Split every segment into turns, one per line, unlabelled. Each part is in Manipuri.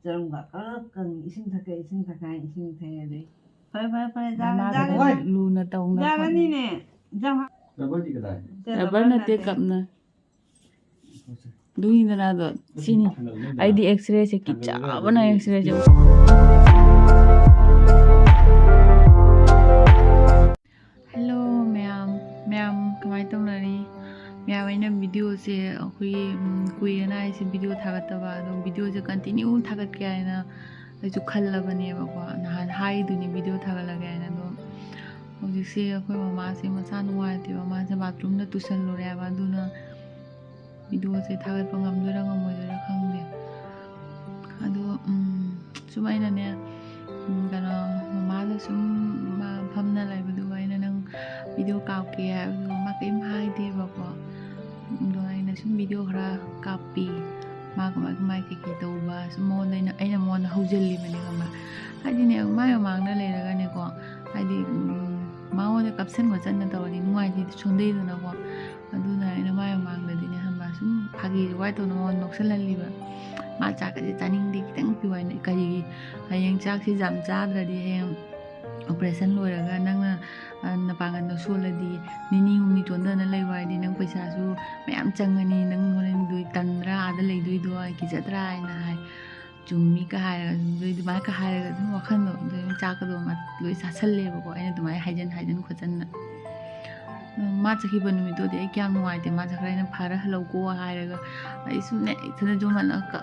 ꯆꯔꯝꯒ ꯀꯔꯛꯀꯪ ꯏꯁꯤꯡ ꯊꯛꯀꯦ ꯏꯁꯤꯡ ꯊꯛꯀꯥꯏ ꯏꯁꯤꯡ ꯊꯛꯑꯗꯤ ꯐꯔꯦ
ꯂꯨꯅ ꯇꯧꯅ
ꯌꯥꯔꯅꯤꯅꯦ
रबरदी कदा है
रबर नते कपना दुईदना दो सिनी आईडी एक्सरे से किच्चा बना एक्सरे जो हेलो मैम मैम कमाई तौनरी मैम अइना वीडियो से अखोई कुइना ऐसे वीडियो थागतबा अदो वीडियो से कंटिन्यू थागत के आइना अइसु खल्लबनेबको नहान हाइदुनी वीडियो थागलगे आइना दो हौजिकसे अखोई ममासे मसा नुवाइतेबा मासे बाथरूम तुसल्लुरेबा अदुना वीडियो से थागतपा ngamdoira ngamoidora khangde ado sum aina ne kana mama sum phamna laibadu aina nang video kaapke adu ma kaim haide ba ko do aina sum video khara kapi ma mai ke tauba sum mon aina mon haujalli mane kama hadi ne ma mangna leiraga ne ko hadi ma won kapsen ma channa tawani nuai di chondei duna ko aduna aina ma mangda dine hamba sum phagi wai to no noksalalliba ma chak ase taning di kitang piwai ne kari hayang chak si jam chadradi hayang operation loiraga nangna napangan no soladi nini humni tonda na laiwai di nang paisa su mayam changani nang noren dui tanra ada lei dui do ai ki jatra na hai chummi ka hai dui di ma ka hai ga dum wakhan do dui chak do ma loi sa salle ba ko aina dumai haijan khojan na ma chaki banu mi do de kyam nuai de ma chakrai na phara halo ko hai ga ai sum ne thana jo man ka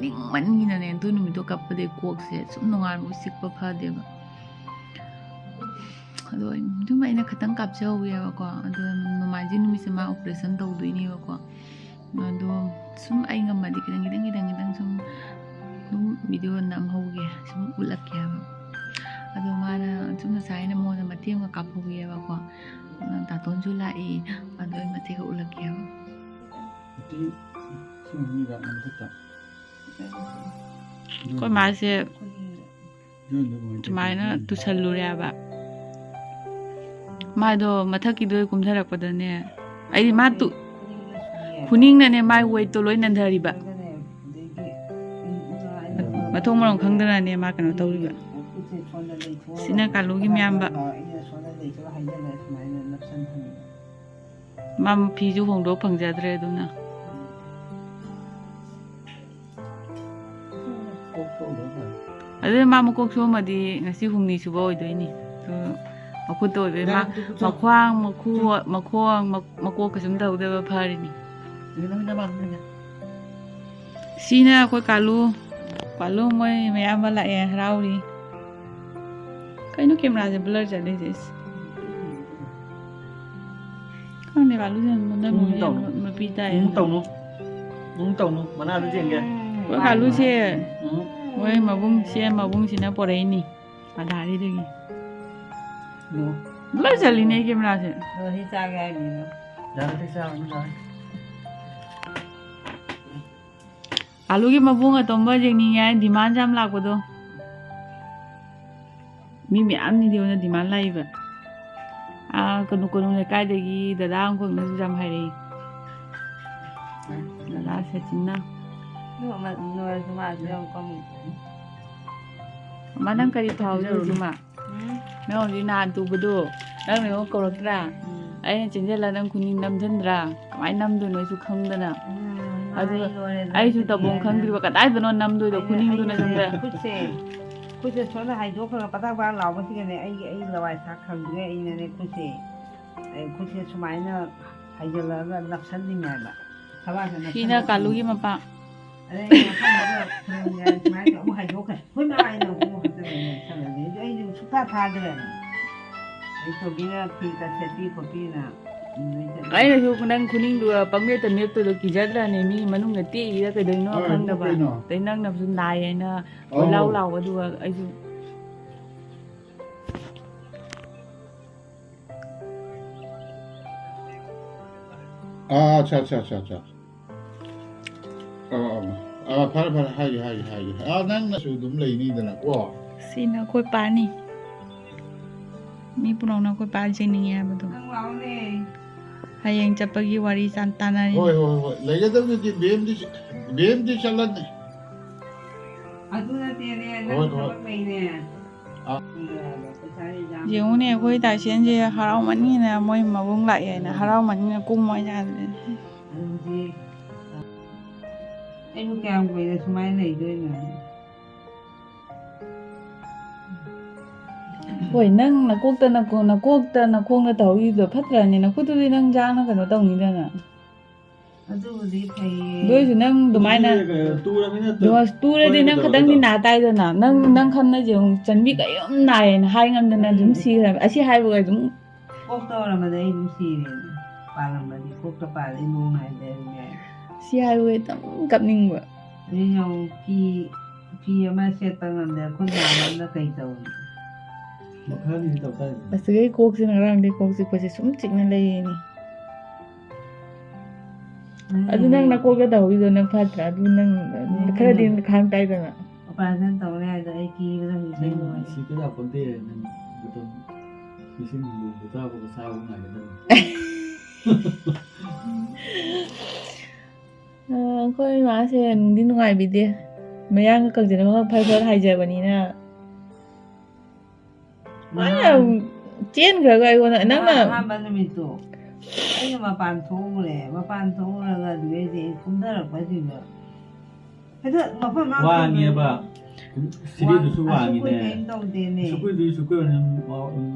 ning man ni na ne tu nu mi do kap de kok se sum nungar mu sik pa pha de ba ado dum aina khatang kap chau ya ba ko ado nomaji nu mi se ma operation tau dui ni ba ko ado sum ai ngam ma di kidang sum video nam ho ge sum ulak ya ba ado mana sum na sai na mo na matiem ka kap ho ya ba ko ta ton ju lai ado ma te ka ulak ya ba
ti sum ni ga nam ta
ko ma se tumai tu sallu ya ba ma do mathak ki do kumtharak padane ai ma tu khuning na ne mai wait to loi nandhari ba mathong marong khangdana ne ma kano tawri ba sina kalu gi myam ba mam phi ju hong do phangjadre duna ade ma mukok so ma di ngasi humni suba oidoini to makhu to be ma makhwang makhong makok ka sum tawde ba phari ni sina ko kalu moi mayam bala e rauri kaino camera je blur chale jes kane kalu je mona mo pita e
nung tau nu mana lu jeng ke
ko kalu se moi mabung sina pore ni padari de gi
no
blur chali ne camera je
hi cha ga ni no
jara te sa nu sa
kalu gi mabung atomba jeng ni ya demand jam la ko do mi am ni de na demand lai ba kanu le kai de gi dada ang ko na jam hai re dada se chinna
no ma jong kom
manang kari thau ju juma no ni na tu budu nang ne ko rakra ai chinjala nang kuning nam jandra kamai nam du no su khang dana adu ai su tabong khang dir ba kadai dono nam du do kuning du na jandra
kuche chona hai do ka pata ba law ba ti ne ai lawai sa khang de ai ne kuche sumai na hai jala na laksan ding ya ba sawa na
hina kalu gi mapa
ai mai ko hai do ka hoi ma ai na ko ha de ne sa ne ai ju su pa pha de ai to bi na pi ka se pi ko pi na ai na ju nang kuning du pangme ta ne to ki jadra ne mi manung na ti ira ka doi no khang da ba tai nang na su nai ai na lau ba du ai ju
अच्छा फर हाई नंगनसु दुम लेनिदना को
sina koi pani mi punong na koi pa jeni ya badu hayang chapagi wari santanari
होय लेगदम बेम दि चलन
ꯑꯗꯨꯅ ꯇꯦꯅꯦ ꯅꯪ ꯊꯕꯛ ꯂꯩꯅꯦ
ꯌꯦꯡꯉꯨꯅꯦ ꯑꯩꯈꯣꯏ ꯇꯥꯏꯁꯦꯟꯁꯦ ꯍꯔꯥꯎꯃꯟꯒꯤꯅ ꯃꯣꯏ ꯃꯕꯨꯡ ꯂꯥꯛꯑꯦꯅ ꯍꯔꯥꯎꯃꯟꯒꯤꯅ ꯀꯨꯝꯃꯣꯏ ꯌꯥꯗ꯭ꯔꯦ
ꯑꯗꯨꯗꯤ ꯑꯩꯕꯨ ꯀꯌꯥꯝ ꯀꯨꯏꯅ ꯁꯨꯃꯥꯏꯅ ꯂꯩꯗꯣꯏꯅꯣ
ꯍꯣꯏ ꯅꯪ ꯅꯀꯣꯛꯇ ꯅꯈꯣꯡꯗ ꯇꯧꯍꯧꯔꯤꯗꯣ ꯐꯠꯇ꯭ꯔꯅꯤ ꯅꯈꯨꯠꯇꯨꯗꯤ ꯅꯪ ꯖꯥꯡꯅ ꯀꯩꯅꯣ ꯇꯧꯅꯤꯗꯅ
ꯑꯗꯨꯕꯨꯗꯤ ꯐꯩꯌꯦ
ꯑꯗꯨꯏꯁꯨ ꯅꯪ ꯑꯗꯨꯃꯥꯏꯅ ꯇꯨꯔꯗꯤ ꯅꯪ ꯈꯇꯪꯗꯤ ꯅꯥ ꯇꯥꯏꯗꯅ ꯅꯪ ꯈꯟꯅꯁꯦ ꯆꯟꯕꯤ ꯀꯔꯤꯝ ꯅꯥꯏꯌꯦꯅ ꯍꯥꯏ ꯉꯝꯗꯅ ꯑꯗꯨꯝ ꯁꯤꯈ꯭ꯔꯕ ꯑꯁꯤ ꯍꯥꯏꯕꯒ ꯑꯗꯨꯝ
ꯀꯣꯛꯇ ꯑꯣꯏꯔꯝꯕꯗ ꯑꯩ ꯑꯗꯨꯝ ꯁꯤꯔꯦꯅ ꯄꯥꯜꯂꯝꯕꯗꯤ ꯀꯣꯛꯇ ꯄꯥꯜꯂꯤ ꯅꯣꯡ ꯍꯥꯏꯗꯔꯤꯉꯥꯏ
ꯁꯤ ꯍꯥꯏꯕꯒ ꯑꯗꯨꯝ ꯀꯞꯅꯤꯡꯕ
ꯑꯗꯨꯅ ꯐꯤ ꯑꯃ ꯁꯦꯠꯄ ꯉꯝꯗꯦ ꯈꯨꯠ ꯅꯥꯕꯅ ꯀꯩ ꯇꯧꯅꯤ
ꯃꯈꯥꯗꯤ ꯇꯧꯇꯥꯏ
ꯑꯁꯤꯒꯩ ꯀꯣꯛꯁꯤꯅ ꯉꯔꯥꯡꯗꯩ ꯀꯣꯛ ꯆꯤꯛꯄꯁꯦ ꯁꯨꯝ ꯆꯤꯛꯅ ꯂꯩꯌꯦꯅꯤ ꯑꯗꯨ ꯅꯪ ꯅꯀꯣꯛꯇ ꯇꯧꯍꯧꯔꯤꯗꯣ ꯅꯪ ꯐꯠꯇ꯭ꯔꯥ ꯑꯗꯨ ꯅꯪ ꯈꯔꯗꯤ ꯈꯥꯡ ꯇꯥꯏꯗꯅ
ꯑꯣꯄꯔꯦꯁꯟ ꯇꯧꯔꯦ ꯍꯥꯏꯗꯣ ꯑꯩ ꯀꯤꯕꯗ ꯍꯧꯖꯤꯛ ꯂꯣꯏꯔꯦ
ꯁꯤ ꯀꯌꯥ ꯄꯣꯟꯇꯦ ꯅꯪ ꯕꯨꯇꯝ ꯂꯤꯁꯤꯡ ꯍꯨꯝꯐꯨ ꯇꯥꯕꯒ ꯁꯥꯕ ꯉꯥꯏꯒꯗꯕꯅꯤ
ꯑꯩꯈꯣꯏ ꯏꯃꯥꯁꯦ ꯅꯨꯡꯗꯤ ꯅꯨꯡꯉꯥꯏꯕꯤꯗꯦ ꯃꯌꯥꯡꯒ ꯀꯪꯁꯤꯜꯂꯒ ꯐꯠ ꯍꯥꯏꯖꯕꯅꯤꯅ ꯃꯥꯅ ꯆꯦꯟꯈ꯭ꯔꯒ ꯑꯩꯉꯣꯟꯗ ꯅꯪꯅ
ꯑꯍꯥꯟꯕ ꯅꯨꯃꯤꯠꯇꯣ ꯑꯩꯅ ꯃꯄꯥꯟ ꯊꯣꯛꯎꯔꯒ ꯑꯗꯨꯗꯩꯗꯤ ꯀꯨꯝꯊꯔꯛꯄꯁꯤꯡꯗꯣ ꯍꯦꯛꯇ ꯃꯐꯝ
ꯋꯥꯡꯉꯦꯕ ꯁꯤꯔꯤꯗꯨꯁꯨ ꯋꯥꯡꯉꯤꯅꯦ
ꯀꯩꯝ ꯇꯧꯗꯦꯅꯦ
ꯁꯨꯀꯨꯏꯗꯨ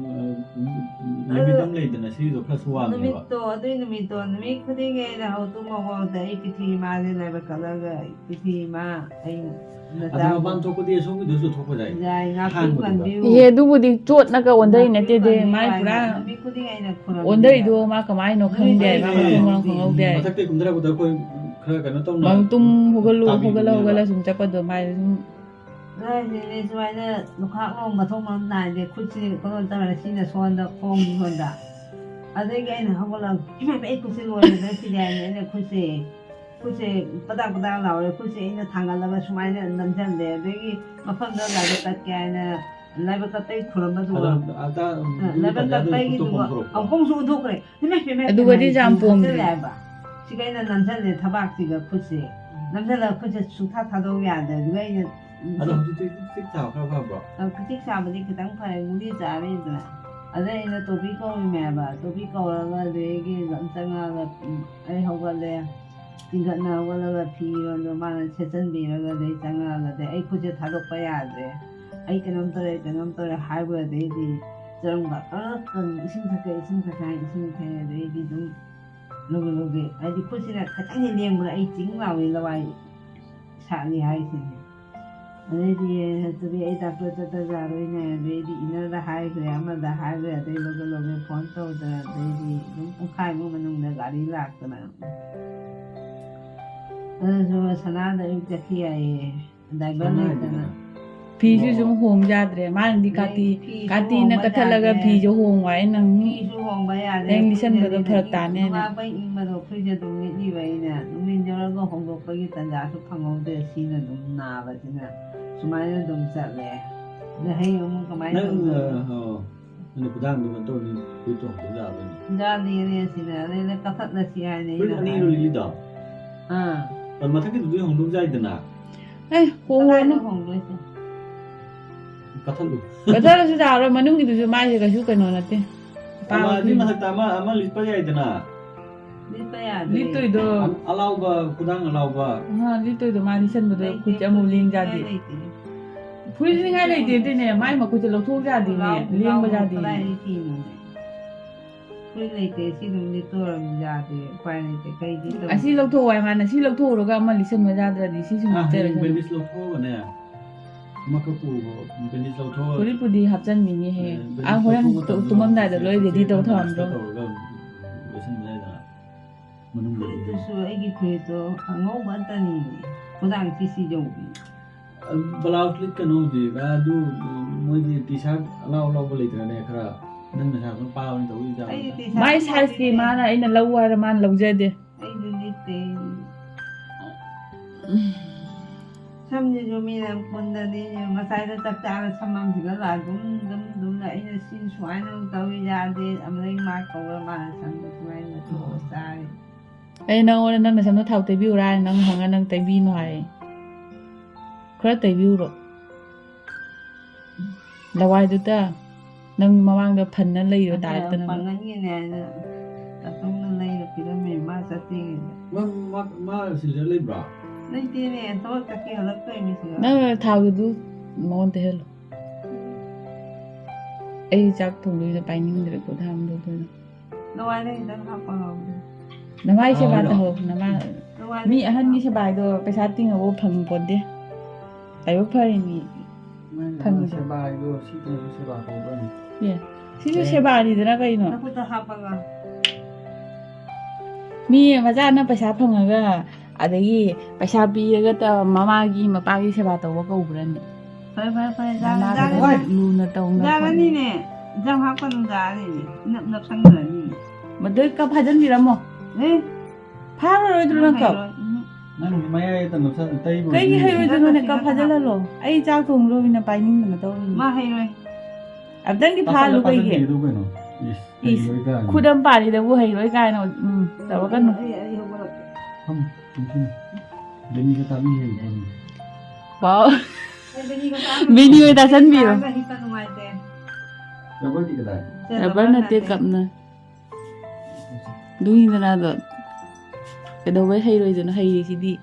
ꯂꯩꯕꯤꯗꯝ ꯂꯩꯗꯅ ꯁꯤꯔꯤꯗꯣ ꯈꯔꯁꯨ ꯋꯥꯡꯉꯦꯕ
ꯑꯗꯨꯏ ꯅꯨꯃꯤꯠꯇꯣ ꯅꯨꯃꯤꯠ ꯈꯨꯗꯤꯡꯒꯤ ꯑꯩꯅ ꯍꯧꯇꯨꯝꯃꯒꯣꯗ ꯑꯩ ꯄꯤꯊꯤ ꯏꯃꯥꯁꯦ ꯂꯥꯏꯕꯛ ꯀꯠꯂꯒ ꯄꯤꯊꯤ ꯏꯃꯥ ꯑꯩ
ꯑꯗꯨ ꯃꯄꯥꯟ ꯊꯣꯛꯄꯗꯤ ꯑꯁꯣꯝꯒꯤꯗꯨꯁꯨ ꯊꯣꯛꯄ ꯌꯥꯏ
ꯉꯥꯛꯇꯪ ꯀꯟꯕꯤꯌꯨ
ꯑꯦ ꯑꯗꯨꯕꯨꯗꯤ ꯆꯣꯠꯅꯒ ꯑꯣꯟꯊꯩ ꯅꯠꯇꯦꯗꯤ ꯃꯥꯏ ꯄꯨꯔꯥ
ꯅꯨꯃꯤꯠ ꯈꯨꯗꯤꯡ ꯑꯩꯅ ꯈꯨꯔꯝ
ꯑꯣꯟꯊꯩꯗꯣ ꯃꯥ ꯀꯃꯥꯏꯅꯣ ꯈꯪꯗꯦ ꯍꯥꯏ ꯃꯥ ꯃꯊꯣꯡ ꯃꯔꯝ ꯈꯪꯍꯧꯗꯦ ꯍꯥꯏ
ꯃꯊꯛꯇꯩ ꯀꯨꯝꯊꯔꯛꯄꯗ ꯑꯩꯈꯣꯏ ꯈꯔ ꯀꯩꯅꯣ ꯇꯧꯅ
ꯇꯨꯝ ꯍꯧꯒꯠꯂ ꯁꯨꯝ ꯆꯠꯄꯗꯣ ꯃꯥꯏ ꯁꯨꯝ
ꯅꯣꯏꯅꯦ ꯁꯨꯃꯥꯏꯅ ꯂꯨꯈꯥꯛ ꯅꯣꯡ ꯃꯊꯣꯡ ꯃꯔꯝ ꯅꯥꯏꯗꯦ ꯈꯨꯠꯁꯤ ꯀꯩꯅꯣ ꯇꯧꯔꯦ ꯁꯤꯅ ꯁꯣꯟꯗ ꯈꯣꯡꯒꯤ ꯁꯣꯟꯗ ꯑꯗꯒꯤ ꯑꯩꯅ ꯍꯧꯒꯠꯂꯒ ꯏꯃꯥꯏ ꯑꯩ ꯈꯨꯠꯁꯤ ꯂꯣꯏꯔꯦꯗ ꯁꯤꯗꯤ ꯍꯥꯏꯅ ꯑꯩꯅ ꯈꯨꯠꯁꯦ ꯄꯗꯥꯛ ꯂꯥꯎꯔꯦ ꯈꯨꯠꯁꯦ ꯑꯩꯅ ꯊꯥꯡꯒꯠꯂꯒ ꯁꯨꯃꯥꯏꯅ ꯅꯝꯁꯤꯜꯂꯦ ꯑꯗꯒꯤ ꯃꯐꯝꯗ ꯂꯥꯏꯕꯛ ꯀꯠꯀꯦ ꯍꯥꯏꯅ ꯂꯥꯏꯕꯛ ꯀꯠꯄꯩ ꯈꯨꯔꯝꯕꯗꯨꯒ ꯂꯥꯏꯕꯛ ꯀꯠꯄꯩꯒꯤꯗꯨꯒ ꯑꯍꯨꯝꯁꯨ ꯑꯣꯟꯊꯣꯛꯈ꯭ꯔꯦ
ꯑꯗꯨꯒꯗꯤ ꯌꯥꯝ ꯄꯣꯝꯗ꯭ꯔꯦ
ꯍꯥꯏꯕ ꯁꯤꯒ ꯑꯩꯅ ꯅꯝꯁꯤꯜꯂꯦ ꯊꯕꯥꯛꯁꯤꯒ ꯈꯨꯠꯁꯦ ꯅꯝꯁꯤꯜꯂꯒ ꯈꯨꯠꯁꯦ ꯁꯨꯡꯊꯥ ꯊꯥꯗꯣꯛ ꯌꯥꯗ꯭ꯔꯦ ꯑꯗꯨꯒ ꯑꯩꯅ
ꯑꯗꯣ ꯍꯧꯖꯤꯛꯇꯤ ꯆꯤꯛ ꯆꯥꯕ ꯈꯔ ꯐꯕ꯭ꯔꯣ
ꯈꯨꯇꯤꯛ ꯆꯥꯕꯗꯤ ꯈꯤꯇꯪ ꯐꯔꯦ ꯒꯨꯂꯤ ꯆꯥꯔꯤꯗꯅ ꯑꯗꯩ ꯑꯩꯅ ꯇꯣꯄꯤ ꯀꯧꯔꯤꯃꯦꯕ ꯇꯣꯄꯤ ꯀꯧꯔꯒ ꯑꯗꯒꯤ ꯆꯪꯉꯛꯑꯒ ꯑꯩ ꯍꯧꯒꯠꯂꯦ ꯆꯤꯡꯈꯠꯅ ꯍꯧꯒꯠꯂꯒ ꯐꯤꯔꯣꯟꯗꯣ ꯃꯥꯅ ꯁꯦꯠꯆꯟꯕꯤꯔꯒ ꯑꯗꯩ ꯆꯪꯉꯛꯑꯒ ꯑꯗꯩ ꯑꯩ ꯈꯨꯠꯁꯦ ꯊꯥꯗꯣꯛꯄ ꯌꯥꯗ꯭ꯔꯦ ꯑꯩ ꯀꯩꯅꯣꯝ ꯇꯧꯔꯦ ꯍꯥꯏꯕꯗꯩꯗꯤ ꯆꯔꯝꯒ ꯏꯁꯤꯡ ꯊꯛꯀꯦ ꯏꯁꯤꯡ ꯊꯛꯑꯦ ꯑꯗꯩꯗꯤ ꯑꯗꯨꯝ ꯂꯧꯒꯦ ꯍꯥꯏꯗꯤ ꯈꯨꯠꯁꯤꯅ ꯈꯤꯇꯪ ꯂꯦꯡꯕꯗ ꯑꯩ ꯆꯤꯡ ꯂꯥꯎꯏ ꯂꯋꯥꯏ ꯁꯥꯠꯂꯤ ꯍꯥꯏꯁꯤꯅꯦ ꯑꯗꯩꯗꯤ ꯑꯗꯨꯗꯤ ꯑꯩ ꯗꯥꯛꯇꯔ ꯆꯠꯇ ꯌꯥꯔꯣꯏꯅꯦ ꯑꯗꯩꯗꯤ ꯏꯅꯔꯗ ꯍꯥꯏꯈ꯭ꯔꯦ ꯑꯃꯗ ꯍꯥꯏꯈ꯭ꯔꯦ ꯑꯗꯩ ꯂꯧꯒꯦ ꯐꯣꯟ ꯇꯧꯗꯅ ꯑꯗꯩꯗꯤ ꯑꯗꯨꯝ ꯄꯨꯡꯈꯥꯏꯃꯨꯛ ꯃꯅꯨꯡꯗ ꯒꯥꯔꯤ ꯂꯥꯛꯇꯅ ꯑꯗꯨꯁꯨ ꯁꯅꯥꯗ ꯑꯌꯨꯛ ꯆꯠꯈꯤ ꯌꯥꯏꯌꯦ ꯗ꯭ꯔꯥꯏꯚꯔ ꯂꯩꯇꯅ
ꯐꯤꯁꯨ ꯁꯨꯝ ꯍꯣꯡ ꯌꯥꯗ꯭ꯔꯦ ꯃꯥꯅꯗꯤ ꯀꯥꯇꯤꯅ ꯀꯛꯊꯠꯂꯒ ꯐꯤꯁꯨ ꯍꯣꯡꯕ ꯑꯩꯅ
ꯐꯤꯁꯨ ꯍꯣꯡꯕ ꯌꯥꯗ꯭ꯔꯦ
ꯅꯪ ꯂꯤꯁꯟꯕꯗꯣ ꯐꯔꯛ ꯇꯥꯅꯦꯅ
ꯅꯨꯡꯉꯥꯏꯕꯩ ꯏꯪꯕꯗꯣ ꯐ꯭ꯔꯤꯖ ꯑꯗꯨꯝ ꯂꯤꯠꯂꯤꯕ ꯑꯩꯅ ꯅꯨꯡꯊꯤꯟ ꯌꯧꯔꯒ ꯍꯣꯡꯗꯣꯛꯄꯒꯤ ꯇꯟꯖꯥꯁꯨ ꯐꯪꯍꯧꯗ꯭ꯔꯦ ꯁꯤꯅ ꯑꯗꯨꯝ ꯅꯥꯕꯁꯤꯅ ꯁꯨꯃꯥꯏꯅ ꯑꯗꯨꯝ ꯆꯠꯂꯦ ꯑꯗ ꯍꯌꯦꯡ ꯑꯃꯨꯛ ꯀꯃꯥꯏꯅ ꯇꯧꯗꯣꯏꯅꯣ
ꯅꯪ ꯈꯨꯗꯥꯡꯗꯨ ꯀꯩꯅꯣ ꯇꯧꯔꯅꯤ ꯐꯨꯔꯤꯠꯇꯣ ꯍꯣꯡꯗꯣꯛ ꯌꯥꯕꯅꯤ
ꯌꯥꯗꯦꯅꯦ ꯁꯤꯅ ꯑꯗꯩꯗ ꯀꯛꯊꯠꯂꯁꯤ ꯍꯥꯏꯅ
ꯐꯨꯔꯤꯠ ꯑꯅꯤꯔꯣ ꯂꯤꯂꯤꯗꯣ ꯃꯊꯛꯀꯤꯗꯨꯗꯤ ꯍꯣꯡꯗꯣꯛ ꯌꯥꯏꯗꯅ
ꯍꯣꯡꯉꯨꯔꯅꯨ
ꯍꯣꯡꯗꯣꯏꯁꯦ
ꯀꯛꯊꯠꯂꯁꯨ ꯌꯥꯔꯣꯏ ꯃꯅꯨꯡꯒꯤꯗꯨꯁꯨ ꯃꯥꯏꯁꯦ ꯀꯩꯁꯨ ꯀꯩꯅꯣ ꯅꯠꯇꯦ
ꯑꯗꯨꯏ ꯃꯊꯛꯇ ꯑꯃ ꯂꯤꯠꯄ ꯌꯥꯏꯗꯅ
ꯂꯤꯠꯄ ꯌꯥꯗꯦ
ꯂꯤꯠꯇꯣꯏꯗꯣ
ꯑꯂꯥꯎꯕ ꯈꯨꯗꯥꯡ ꯑꯂꯥꯎꯕ
ꯂꯤꯠꯇꯣꯏꯗꯣ ꯃꯥ ꯂꯤꯠꯁꯟꯕꯗꯣ ꯈꯨꯠꯁꯦ ꯑꯃꯨꯛ ꯂꯦꯡ ꯌꯥꯗꯦ ꯐꯨꯔꯤꯠ ꯂꯤꯅꯤꯡꯉꯥꯏ ꯂꯩꯇꯦ ꯑꯗꯨꯅꯦ ꯃꯥꯏ ꯃꯈꯨꯠꯁꯦ ꯂꯧꯊꯣꯛ ꯌꯥꯗꯦꯅꯦ ꯂꯦꯡꯕ ꯌꯥꯗꯦ
ꯐꯨꯔꯤꯠ ꯂꯩꯇꯦ ꯁꯤ ꯑꯗꯨꯝ ꯂꯤꯠꯇꯣꯔꯝ ꯌꯥꯗꯦ ꯎꯄꯥꯏ ꯂꯩꯇꯦ ꯀꯩꯗꯤ
ꯑꯁꯤ ꯂꯧꯊꯣꯛꯑꯣ ꯍꯥꯏ ꯃꯥꯅ ꯁꯤ ꯂꯧꯊꯣꯛꯎꯔꯒ ꯑꯃ ꯂꯤꯠꯁꯟꯕ ꯌꯥꯗ꯭ꯔꯗꯤ ꯁꯤ ꯁꯨꯝ
ꯕꯦꯟꯗꯦꯖ ꯂꯧꯊꯣꯛꯑꯒꯅꯦ ꯑꯃꯈꯛ ꯄꯨꯕ ꯕꯦꯟꯗꯦꯖ ꯂꯧꯊꯣꯛꯑꯒ
ꯐꯨꯔꯤꯠꯄꯨꯗꯤ ꯍꯥꯞꯆꯟꯕꯤꯅꯤ ꯍꯌꯦꯡ ꯍꯣꯔꯦꯟ ꯇꯨꯝꯃꯝꯗꯥꯏꯗ ꯂꯣꯏ ꯔꯦꯗꯤ ꯇꯧ ꯊꯝꯃꯝꯗ꯭ꯔꯣ
ꯂꯣꯏꯁꯟꯕ ꯌꯥꯏꯗꯅ ꯃꯅꯨꯡꯗ
ꯐꯨꯔꯤꯠꯇꯨꯁꯨ ꯑꯩꯒꯤ ꯐꯨꯔꯤꯠꯇꯣ ꯑꯉꯧꯕ ꯑꯇꯅꯤꯅꯦ ꯈꯨꯗꯥꯡ ꯁꯤ ꯌꯧꯕꯤ
ꯕ꯭ꯂꯥꯎꯁ ꯂꯤꯠꯀꯅꯣ ꯍꯧꯖꯤꯛ ꯑꯗꯨ ꯃꯣꯏꯒꯤ ꯇꯤ ꯁꯥꯔꯠ ꯑꯂꯥꯎꯕ ꯂꯩꯇ꯭ꯔꯅꯦ ꯈꯔ ꯅꯪ ꯅꯁꯥ ꯄꯥꯕꯅꯤ ꯇꯧꯔꯤ
ꯃꯥꯏ ꯁꯥꯏꯖꯀꯤ ꯃꯥꯅ ꯑꯩꯅ ꯂꯧ ꯍꯥꯏꯔ ꯃꯥꯅ ꯂꯧꯖꯗꯦ
ꯑꯩꯗꯤ ꯂꯤꯠꯇꯦ ꯁꯝꯁꯤꯁꯨ ꯃꯤꯅ ꯄꯨꯟꯗꯗꯤ ꯉꯁꯥꯏꯗ ꯆꯥꯛ ꯆꯥꯔ ꯁꯝ ꯑꯃꯁꯤꯒ ꯑꯗꯨꯝ ꯑꯩꯅ ꯁꯤ ꯁꯨꯃꯥꯏꯅ ꯇꯧꯋꯤ ꯌꯥꯗꯦ ꯑꯃꯗꯩ ꯃꯥ ꯀꯧꯔ ꯃꯥꯅ ꯁꯝꯗ ꯁꯨꯃꯥꯏꯅ ꯊꯣꯛꯑ ꯆꯥꯔꯤ
ꯑꯩ ꯅꯪꯉꯣꯟꯗ ꯅꯪꯅ ꯁꯝꯗ ꯊꯥꯎ ꯇꯩꯕꯤꯎꯔꯥ ꯍꯥꯏꯅ ꯅꯪ ꯍꯪꯉ ꯅꯪ ꯇꯩꯕꯤꯅꯣ ꯍꯥꯏ khá tẩy view rồi là why được ta nâng mà mang được phần nó lấy rồi tại tên nó
pangannya ne atong na lay pi la me ma sa ti
ma si le le bra
lay ti ne to ta ki la pe mi si
nó thao được món thế luôn ấy chắc thùng đi là bay những người của tham được thôi
no wa le ta ha pa
nó mai sẽ bài đâu nó mai
no wa
mi ở hơn như sẽ bài đồไปชาร์จติ้งเอาพังปนดิแต่ว่าเพื่อนมี
thân se ba go si to se ba ko ba ni
เนี่ยที่จะใช้บาดีแต่น่าก็อีเนาะ
na ko ta ha pa ga
มีมาจ้าน่ะไปชาพังก็อะไรกี่ไปชาปีก็แต่มาม่ากี่มาป้ากี่ใช้บาตัวก็อุบเลยเนี่ย
fa ja
มา
ja
ก็ลูน่ะตรงนะ
ja la ni ne jam ha pa no ja ni nap nap sang na ni
มันด้วยกับพาจันมีละมั้ง
eh
พาเลยตัวนั้นกับ
nan mai ai ta no sa tai bo
ก็ยี่ให้เลยตัวนั้นกับพาจันละหรอไอ้จ้าคงรู้วินาไปนิ่งมันตัว
ma hai rồi
อับดังที่พาลูกไอ้เหี้ย
ดูไปเนาะ is
คู่ดำป่าที่เดี๋ยวให้ร้อยกายเนาะแต่ว่าก็หนู
ai ho ba
không không đến như ta đi hình em
ว้าว
ai be ni ko ta
วิดีโอตาฉันมี
ba hi pa no mai te
đâu có gì cả đấy
แต่บ้านน่ะเตี้ยกับนะดูนี่นะตัวแต่เดี๋ยวไว้ให้เลยจนให้ดีสิดี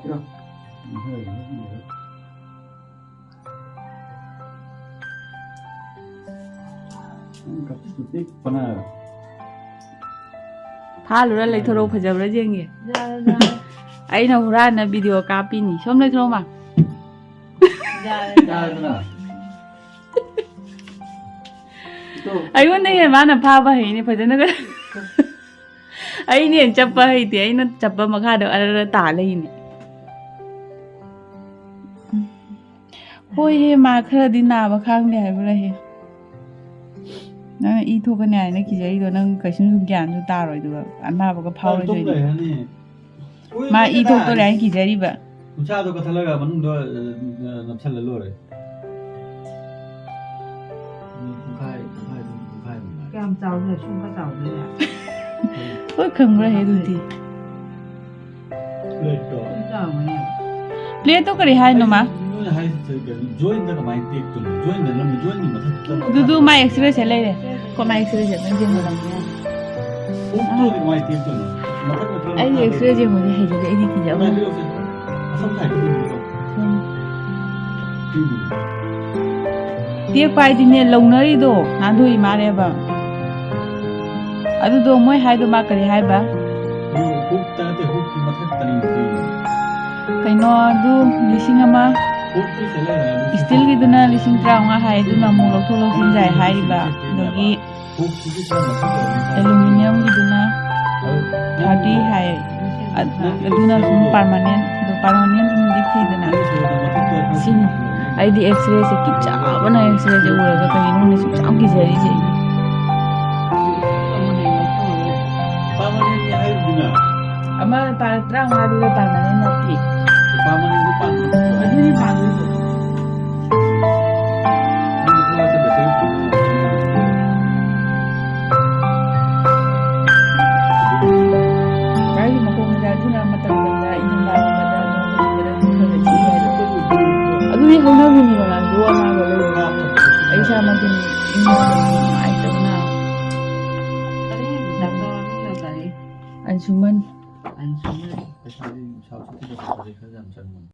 chưa hơi gặp chút tích phần nào
พาลูกอะไรทรพจบแล้วยังไง
ja ja
ไอ้น้องร้านนะวิดีโอคาปีนี่ชมเลยทรมา
ja
ra thế nào
ไอ้วันนี้เห็นมาน่ะพาไปนี่พอจะนึกไอ้เนี่ยจับไปเดี๋ยวไอ้นั่นจับไปมาฆ่าเดี๋ยวอะไรตาเลยนี่โอ้ยมาเคยดินามาข้างเดียวไปเลยนั่นอีทุกคนเนี่ยนี่คิดจะอีตัวนั่งเคยชิมทุกอย่างทุกตาเลยดูแบบอันมาบอกก็เผาเลย
đúng
ด้วย
rồi hả nè
มาอีทุกตัวไหนคิดจะดีแบบ
cũng cha tôi có thấy là vẫn đó làm sao là luôn rồi cũng khai
cái am chào rồi chung có chào rồi à
โอ้ยคึงเลยดูดิ
เลยต่อ
không chào mà nè
เลี้ยตัวก็ได้ให้หนูมา
nó hay sự cái join đó là mày tiếp tục join là làm join nhưng mà thật
ดูดูมาเอ็กซ์เรย์เฉลยเลยก็มาเอ็กซ์เรย์เฉลยจริงๆเลย
cũng tôi thì mày tiếp tục mà thật là
ไอ้เอ็กซ์เรย์จริงๆเลยเห็นจะไอ้นี่คิดจะ
mày
ว่า
biết không phải cái gì đâu cái gì
เตี้ยไปดิเนี่ยลงนรีโดนั่นดูอีมาเรียบอะดูดูมวยให้ดูมากระดิ่งให้บ้า
hút ta thì hút cái mặt thật tani gì
ไปนอนดูลิชิงมา
hút cái sẽ là
สติลกี่ดูนะลิชิงตรางให้ดูมามูลทุลสินใจให้บ้าดูกี่
hút cái sẽ là
อลูมิเนียมกี่ดูนะทาดีให้ดูนะซุ่มพาร์มาเนนดูพาร์มาเนนดูดิคีดูนะสินไอ้ดีเอ็กซ์เรย์สกิปจ้าวันนั้นเอ็กซ์เรย์จะอุระก็ยังนู่นสุดจ้ากี่เจอรี่เจ
permanent nya hay dina
ama para terang ngadu le permanen nanti
permanent depan
adu ni bagus tu
ini kalau ada betul
kali mako ngadu na matanda ini la mata no ngada ko ci adu ni hona ni ni la do ma go le ai sa ma tin ini ai tu na
đặt to nó là cái
ansuman
anh xuống đây
Cái sao sao thì có thể giảm dần